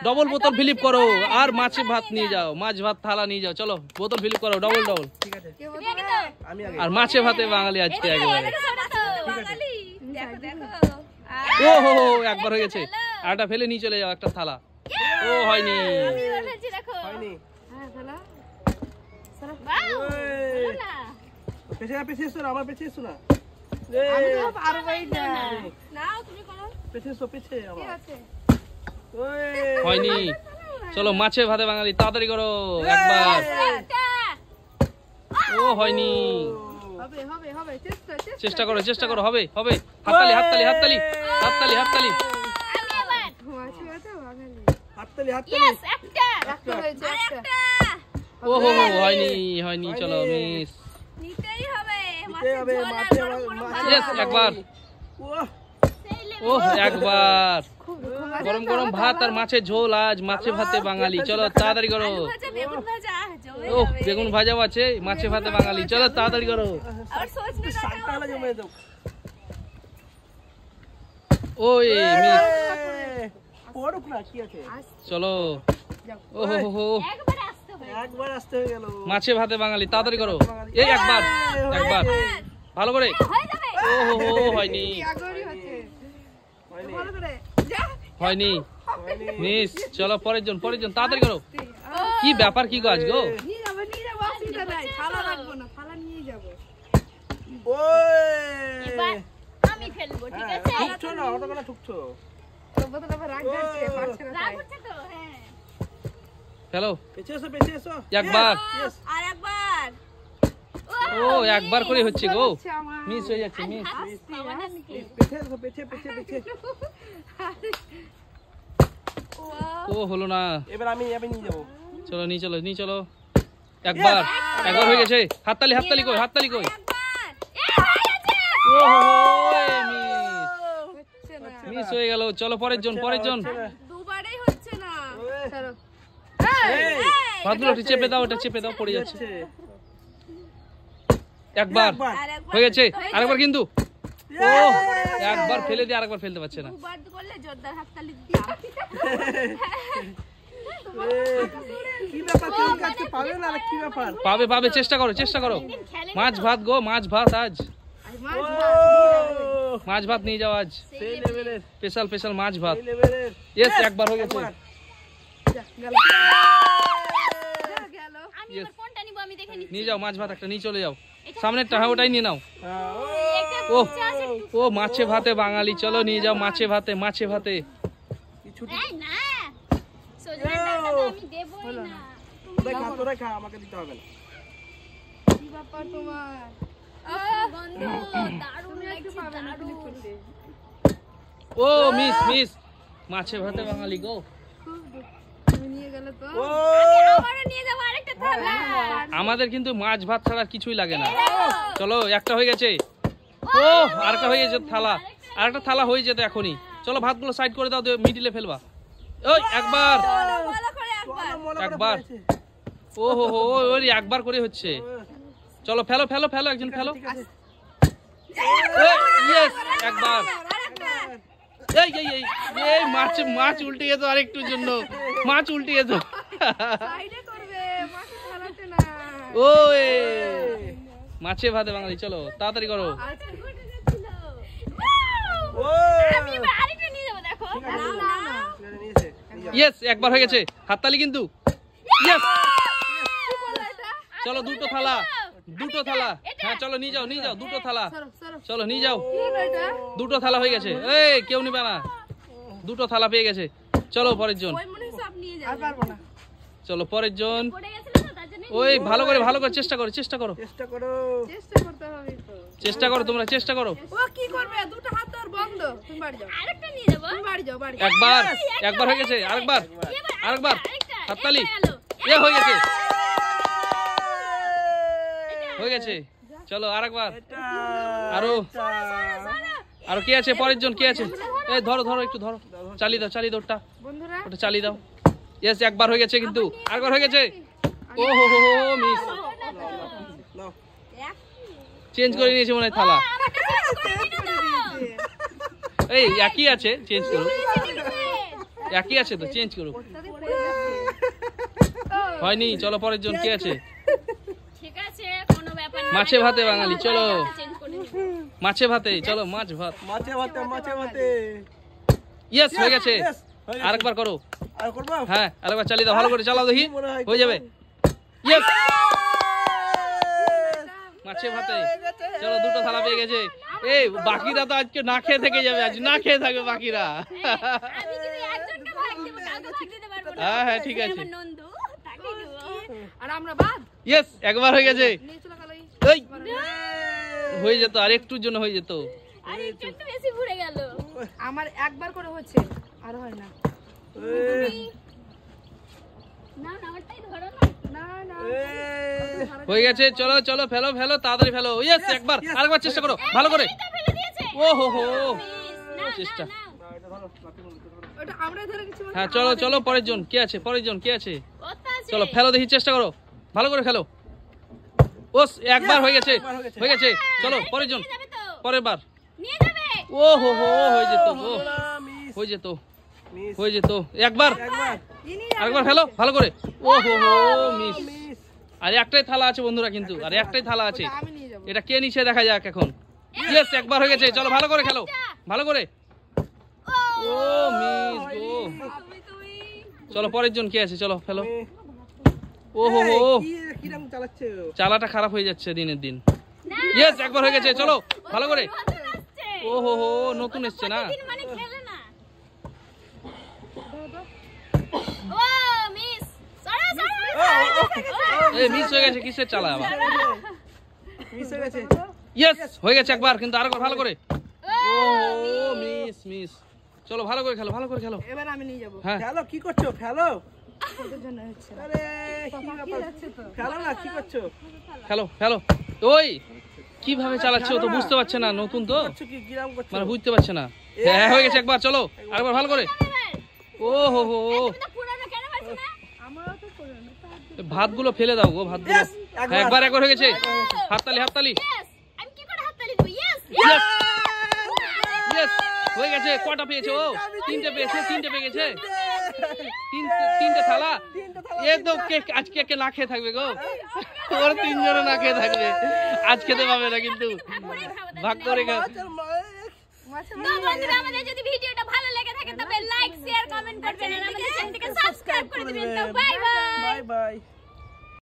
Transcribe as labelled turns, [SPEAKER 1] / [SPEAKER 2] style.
[SPEAKER 1] Double बोतल Philip करो और माछ भात नहीं जाओ, माछ भात थाला नहीं जाओ। चलो बोतल फिलिप करो डबल डबल और माछे भाते बाঙाली आज के आगे ओ हो एक बार हो গেছে আটা ফেলে নিয়ে চলে যাও একটা থালা। ও হয়নি
[SPEAKER 2] পেছে পেছে এসো আমার পেছে এসো না
[SPEAKER 3] আমি তো পারবই না। নাও তুমি করো
[SPEAKER 2] পেছে এসো পেছে আমার
[SPEAKER 3] কি আছে
[SPEAKER 2] ওই
[SPEAKER 1] হয়নি। চলো মাছে ভাতে বাঙালি তাড়াতাড়ি করো একবার। ও হয়নি।
[SPEAKER 3] হবে হবে হবে
[SPEAKER 1] চেষ্টা করো হবে হবে। হাততালি হাততালি হাততালি হাততালি হাততালি।
[SPEAKER 3] আমি এবার মাছ ভাতে বাঙালি
[SPEAKER 2] হাততালি হাততালি
[SPEAKER 3] यस একটা হয়েছে একটা
[SPEAKER 1] ও হো হয়নি হয়নি। চলো মিস
[SPEAKER 3] নিতেই হবে
[SPEAKER 2] হবে
[SPEAKER 3] মাছের ঝোল
[SPEAKER 2] মাছে
[SPEAKER 1] यस একবার। ও একবার গরম গরম ভাত আর মাছের ঝোল আজ মাছে ভাতে বাঙালি। চলো তাড়াতাড়ি করো।
[SPEAKER 3] বেগুন ভাজা জমে
[SPEAKER 1] ও বেগুন ভাজাও আছে মাছে ভাতে বাঙালি। চলো তাড়াতাড়ি করো।
[SPEAKER 3] আর সোচনে
[SPEAKER 2] শাকটা জমে দাও
[SPEAKER 1] ওই মিস।
[SPEAKER 2] পড়ুক না কি আছে
[SPEAKER 1] চলো ও হো হো
[SPEAKER 3] একবার আসতে হবে
[SPEAKER 2] একবার আসতে হয়ে গেল
[SPEAKER 1] মাছে ভাতে বাঙালি তাড়াতাড়ি করো। এই একবার একবার ভালো করে।
[SPEAKER 3] হয়ে যাবে
[SPEAKER 1] ও হো হো হয়নি
[SPEAKER 3] আগরি হচ্ছে ভালো করে যা
[SPEAKER 1] হয়নি মিস। চলো পরের জন তাড়াতাড়ি করো। কি ব্যাপার কি গো আজ গো?
[SPEAKER 3] নিয়ে যাবো অসুবিধা নাই থালা রাখবো না থালা নিয়ে যাবো
[SPEAKER 2] ওই
[SPEAKER 3] এবার আমি ফেলবো ঠিক আছে
[SPEAKER 2] ঠুকছো না ওটা কেন ঠুকছো
[SPEAKER 3] তো তো রাখ যাচ্ছে পারছে না রাখ হচ্ছে তো হ্যাঁ
[SPEAKER 1] চলো
[SPEAKER 2] পেছে এসো
[SPEAKER 1] একবার।
[SPEAKER 3] আর একবার
[SPEAKER 1] ও একবার করে হচ্ছে গো। মিস হয়ে যাচ্ছে মিস।
[SPEAKER 2] পেছে এসো পেছে পেছে পেছে
[SPEAKER 1] ও হলো না।
[SPEAKER 2] এবার আমি নিয়ে যাবো
[SPEAKER 1] চলো নিয়ে চলো একবার হয়ে গেছে। হাততালি কই হাততালি কই। ও হো মিস হয়ে গেল। চলো পরের জন
[SPEAKER 3] দুবারই হচ্ছে না চলো
[SPEAKER 1] ভাতগুলো চেপে দাও ওটা চেপে দাও পড়ে যাচ্ছে। একবার হয়ে গেছে আরেকবার কিন্তু ও একবার ফেলে দিয়ে আরেকবার ফেলতে পারছে না।
[SPEAKER 3] দুবার করলে জোরদার হাততালি দিতাম
[SPEAKER 2] কি ব্যাপার কেউ কাছে পাবে না কি ব্যাপার
[SPEAKER 1] পাবে চেষ্টা করো। মাছ ভাত গো মাছ ভাত আজ মাছ ভাত নিয়ে যাও আজ
[SPEAKER 2] সেই লেভেলের
[SPEAKER 1] স্পেশাল মাছ ভাত।
[SPEAKER 2] সেই লেভেলের
[SPEAKER 1] ইয়েস একবার হয়ে গেছে।
[SPEAKER 3] গেল আমি এবার কোনটা নিব আমি দেখে নিচ্ছি
[SPEAKER 1] নিয়ে যাও মাছ ভাত একটা নিয়ে চলে যাও সামনেরটা। হ্যাঁ ওটাই নিয়ে নাও।
[SPEAKER 3] একটা
[SPEAKER 1] ও
[SPEAKER 3] পিঠা আছে একটু
[SPEAKER 1] ও মাছে ভাতে বাঙালি। চলো নিয়ে যাও মাছে ভাতে
[SPEAKER 2] কিছু
[SPEAKER 3] এই না সজনের টাকা তো আমি দেবই না
[SPEAKER 2] তোরা খা আমাকে দিতে হবে না
[SPEAKER 3] কি ব্যাপার তোমার বন্ধু দারুণ লাগছে দারুণ
[SPEAKER 1] ও মিস মাছে ভাতে বাঙালি গো।
[SPEAKER 3] তুমি নিয়ে গেলে তো
[SPEAKER 2] ও
[SPEAKER 3] আমারও নিয়ে যাব আরেকটা থালা
[SPEAKER 1] আমাদের কিন্তু মাছ ভাত ছাড়া আর কিছুই লাগে না। চলো একটা হয়ে গেছে। ও আরেকটা হয়ে গেছে থালা। আরেকটা থালা হয়ে যেত এখনই। চলো ভাতগুলো সাইড করে দাও মিডিলে ফেলবা। ওই একবার
[SPEAKER 3] ভালো করে একবার
[SPEAKER 1] ও হো ওই একবার করে হচ্ছে। চলো ফেলো একজন ফেলো। ইয়েস একবার। এই মাছ উল্টে যেত আরেকটুর জন্য মাছ উল্টে যেত।
[SPEAKER 3] সাইডে করবে মাকে থালাতে না
[SPEAKER 1] ওই মাছে ভাতে বাঙালি। চলো তাড়াতাড়ি করো।
[SPEAKER 3] আচ্ছা ঘটে যাচ্ছিল
[SPEAKER 2] ও
[SPEAKER 3] আমি এবার আরেকটা নিয়ে যাব দেখো না
[SPEAKER 2] নিয়েছে
[SPEAKER 1] ইয়েস একবার হয়ে গেছে হাততালি কিন্তু। ইয়েস
[SPEAKER 3] কি বললা এটা
[SPEAKER 1] চলো দুটো থালা হ্যাঁ চলো নিয়ে যাও দুটো থালা। চলো নিয়ে যাও
[SPEAKER 3] কি হলো এটা
[SPEAKER 1] দুটো থালা হয়ে গেছে। এই কেউ নিবে না দুটো থালা পেয়ে গেছে। চলো পরের জন।
[SPEAKER 3] ওই মনে সব নিয়ে যাবে
[SPEAKER 2] আর পারবো না
[SPEAKER 1] চলো পরের জন।
[SPEAKER 3] পড়ে গেছিল তো তার জন্য
[SPEAKER 1] ওই ভালো করে চেষ্টা করো
[SPEAKER 2] চেষ্টা করো
[SPEAKER 3] চেষ্টা করতে হবে তো
[SPEAKER 1] তোমরা চেষ্টা করো।
[SPEAKER 3] ও কি করবে দুটো হাত তোর বন্ধ তুমি বাড়ি যাও আরেকটা নিয়ে যাব তুমি বাড়ি যাও
[SPEAKER 1] একবার হয়ে গেছে আরেকবার হাততালি। হয়ে গেছে চলো আরেকবার। আরো কি আছে পরের জন কি আছে? এই ধরো একটু ধরো চালিয়ে দাও ওটা
[SPEAKER 3] বন্ধুরা
[SPEAKER 1] ওটা চালিয়ে দাও। ইয়েস একবার হয়ে গেছে কিন্তু আরেকবার হয়ে গেছে। ও হো মিস
[SPEAKER 2] নাও
[SPEAKER 1] চেঞ্জ করে নিয়েছে মনে হয় থালা।
[SPEAKER 3] আমারটা চেঞ্জ করে দিতে দাও
[SPEAKER 1] এই একই আছে, চেঞ্জ করো। একই আছে তো, চেঞ্জ করো। হয়নি, চলো পরের জন কে আছে?
[SPEAKER 3] ঠিক আছে কোনো ব্যাপার না।
[SPEAKER 1] মাছে ভাতে বাঙালি, চলো
[SPEAKER 3] চেঞ্জ করে নিব।
[SPEAKER 1] মাছে ভাতে, চলো মাছ ভাত।
[SPEAKER 2] মাছে ভাতে
[SPEAKER 1] ইয়েস, হয়ে গেছে।
[SPEAKER 2] Yes, হয়ে গেছে।
[SPEAKER 1] আরেকবার করো।
[SPEAKER 2] আর করবো?
[SPEAKER 1] হ্যাঁ, আরেকবার চালিয়ে দাও, ভালো করে চালাও দেখি,
[SPEAKER 2] কি মনে হয়
[SPEAKER 1] হয়ে যাবে। ইয়েস, মাছে ভাতে।
[SPEAKER 2] হয়ে গেছে।
[SPEAKER 1] চলো, দুটো থালা পেয়ে গেছে। এই বাকিরা তো আজকে না খেয়ে থেকে যাবে, আজ না খেয়ে থাকবে বাকিরা।
[SPEAKER 3] আমি কিন্তু একজনকে ভাগ দেব, কাউকে ভাগ দিতে পারবো না।
[SPEAKER 1] হ্যাঁ হ্যাঁ, ঠিক আছে।
[SPEAKER 3] আমার নন্দু তাকে দেব।
[SPEAKER 4] আর আমরা বাদ
[SPEAKER 1] ইয়েস, একবার হয়ে গেছে।
[SPEAKER 4] নিয়ে চলে গেল
[SPEAKER 1] এই, হয়ে যেত, আর একটুর জন্য হয়ে যেত।
[SPEAKER 3] আরে একটু বেশি ঘুরে গেল।
[SPEAKER 4] আমার একবার করে হচ্ছে আর হয় না
[SPEAKER 3] না না আমারটাই ধরো না।
[SPEAKER 4] না না
[SPEAKER 1] হয়ে গেছে, চলো চলো, ফেলো ফেলো, তাড়াতাড়ি ফেলো। ইয়েস, একবার, আরেকবার চেষ্টা করো, ভালো করে।
[SPEAKER 3] এই তো ফেলে দিয়েছে।
[SPEAKER 1] ও হো হো,
[SPEAKER 3] না
[SPEAKER 1] চেষ্টা।
[SPEAKER 3] না
[SPEAKER 4] ওটা আমরাই ধরে গেছি
[SPEAKER 1] হ্যাঁ, চলো চলো, পরের জন কে আছে? পরের জন কে আছে?
[SPEAKER 3] কত আছে?
[SPEAKER 1] চলো ফেলো দেখি, চেষ্টা করো, ভালো করে ফেলো। ও, একবার হয়ে গেছে, হয়ে গেছে। চলো পরের জন,
[SPEAKER 3] নিয়ে যাবে তো।
[SPEAKER 1] পরের বার।
[SPEAKER 3] নিয়ে যাবে।
[SPEAKER 1] ও হো হো, হয়ে যেত, ও
[SPEAKER 2] মিস
[SPEAKER 1] হয়ে যেত,
[SPEAKER 2] মিস
[SPEAKER 1] হয়ে যেত। একবার,
[SPEAKER 2] একবার
[SPEAKER 1] আরেকবার ফেলো ভালো করে। ও হো হো, মিস।
[SPEAKER 2] মিস
[SPEAKER 1] আর একটাই থালা আছে বন্ধুরা, কিন্তু আর একটাই থালা আছে।
[SPEAKER 4] আমি নিয়ে যাবো
[SPEAKER 1] এটা কে নিচে দেখা যাক এখন। ইয়েস, একবার হয়ে গেছে। চলো ভালো করে খেলো, ভালো করে। ও মিস গো। চলো পরের জন কে আছে? চলো ফেলো। ও হো হো,
[SPEAKER 2] কিরকম চালাচ্ছে ও?
[SPEAKER 1] চালাটা খারাপ হয়ে যাচ্ছে দিনের দিন।
[SPEAKER 3] না।
[SPEAKER 1] ইয়েস, একবার হয়ে গেছে। চলো ভালো করে।
[SPEAKER 3] নতুন আসছে।
[SPEAKER 1] ও হো হো, নতুন এসছে না।
[SPEAKER 3] প্রতিদিন মানে খেলে না। ও মিস। সরো সরো।
[SPEAKER 1] এই মিস হয়ে গেছে, কিসের চালা আবার?
[SPEAKER 2] মিস হয়ে গেছে
[SPEAKER 1] ইয়েস, হয়ে গেছে একবার, কিন্তু আরেকবার ভালো করে।
[SPEAKER 3] ও
[SPEAKER 1] ও মিস মিস। চলো ভালো করে খেলো, ভালো করে খেলো।
[SPEAKER 4] এবার আমি নিয়ে যাবো
[SPEAKER 1] হ্যাঁ,
[SPEAKER 2] ফেলো, কি করছো? ফেলো।
[SPEAKER 4] ওদের জন্য হচ্ছে না।
[SPEAKER 2] আরে কি ব্যাপার? ফেলো না, কি করছো?
[SPEAKER 1] খেলো ফেলো। ওই কিভাবে চালাচ্ছে ও তো বুঝতে পারছে না, নতুন তো,
[SPEAKER 2] করছো কি? কিরকম করছো?
[SPEAKER 1] মানে বুঝতে পারছে না। হ্যাঁ, হয়ে গেছে একবার। চলো আরেকবার ভালো করে। ও হো হো,
[SPEAKER 3] তুমি তো পুরানো কেন পারছো না?
[SPEAKER 4] আমরাও তো করে না
[SPEAKER 1] ভাতগুলো ফেলে দাও গো, ভাতগুলো।
[SPEAKER 2] Yes,
[SPEAKER 1] হ্যাঁ, একবার একবার হয়ে গেছে। হাততালি হাততালি।
[SPEAKER 3] ইয়েস। আমি কি করে হাততালি দেব? ইয়েস।
[SPEAKER 1] ইয়েস ইয়েস, হয়ে গেছে। কটা পেয়েছে ও? তিনটে পেয়েছে, তিনটে পেয়ে গেছে। তিনটে থালা। এ তো আজকে কে না খেয়ে থাকবে গো? ওর তিনজনে না খেয়ে থাকবে, আজ খেতে পাবে না কিন্তু। ভাগ করে খাও।
[SPEAKER 3] তো বন্ধুরা, আমাদের যদি ভিডিওটা ভালো লেগে থাকে তবে লাইক শেয়ার কমেন্ট করবেন আর আমাদের চ্যানেলটিকে সাবস্ক্রাইব করে দিবেন। তো বাই বাই।
[SPEAKER 2] Bye bye.